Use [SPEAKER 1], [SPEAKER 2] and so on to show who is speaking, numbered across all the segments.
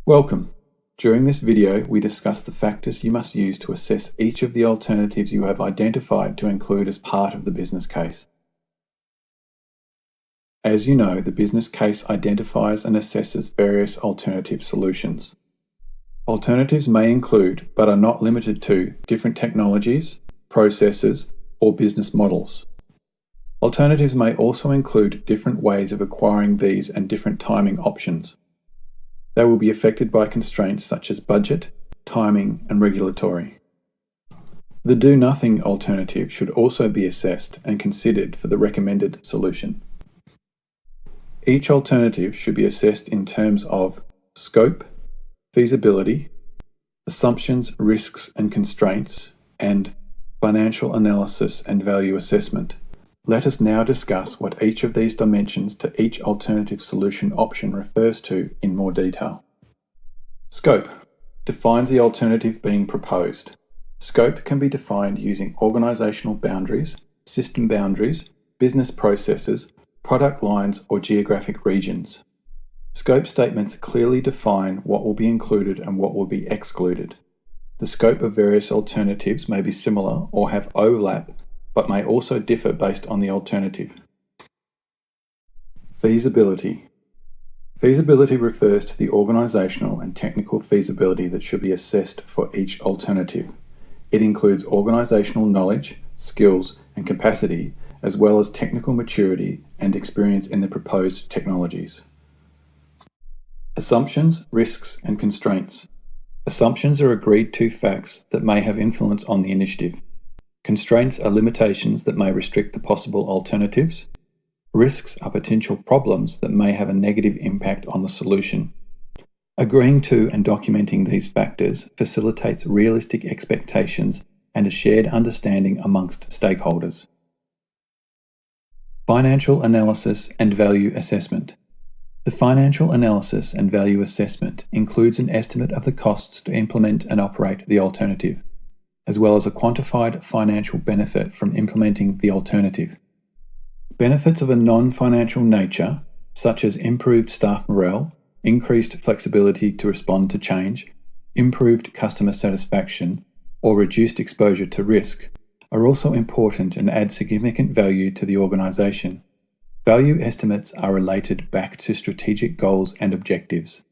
[SPEAKER 1] Welcome. During this video, we discuss the factors you must use to assess each of the alternatives you have identified to include as part of the business case. As you know, the business case identifies and assesses various alternative solutions. Alternatives may include, but are not limited to, different technologies, processes, or business models. Alternatives may also include different ways of acquiring these and different timing options. They will be affected by constraints such as budget, timing, and regulatory. The do-nothing alternative should also be assessed and considered for the recommended solution. Each alternative should be assessed in terms of scope, feasibility, assumptions, risks and constraints, and financial analysis and value assessment. Let us now discuss what each of these dimensions to each alternative solution option refers to in more detail. Scope defines the alternative being proposed. Scope can be defined using organizational boundaries, system boundaries, business processes, product lines, or geographic regions. Scope statements clearly define what will be included and what will be excluded. The scope of various alternatives may be similar or have overlap, but may also differ based on the alternative. Feasibility. Feasibility refers to the organizational and technical feasibility that should be assessed for each alternative. It includes organizational knowledge, skills, and capacity, as well as technical maturity and experience in the proposed technologies. Assumptions, risks, and constraints. Assumptions are agreed-to facts that may have influence on the initiative. Constraints are limitations that may restrict the possible alternatives. Risks are potential problems that may have a negative impact on the solution. Agreeing to and documenting these factors facilitates realistic expectations and a shared understanding amongst stakeholders. Financial analysis and value assessment. The financial analysis and value assessment includes an estimate of the costs to implement and operate the alternative, as well as a quantified financial benefit from implementing the alternative. Benefits of a non-financial nature, such as improved staff morale, increased flexibility to respond to change, improved customer satisfaction, or reduced exposure to risk, are also important and add significant value to the organization. Value estimates are related back to strategic goals and objectives.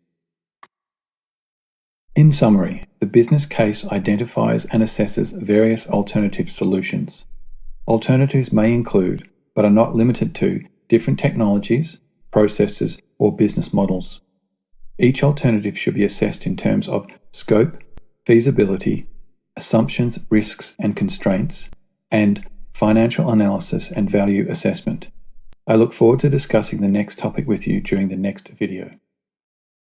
[SPEAKER 1] In summary, the business case identifies and assesses various alternative solutions. Alternatives may include, but are not limited to, different technologies, processes, or business models. Each alternative should be assessed in terms of scope, feasibility, assumptions, risks, and constraints, and financial analysis and value assessment. I look forward to discussing the next topic with you during the next video.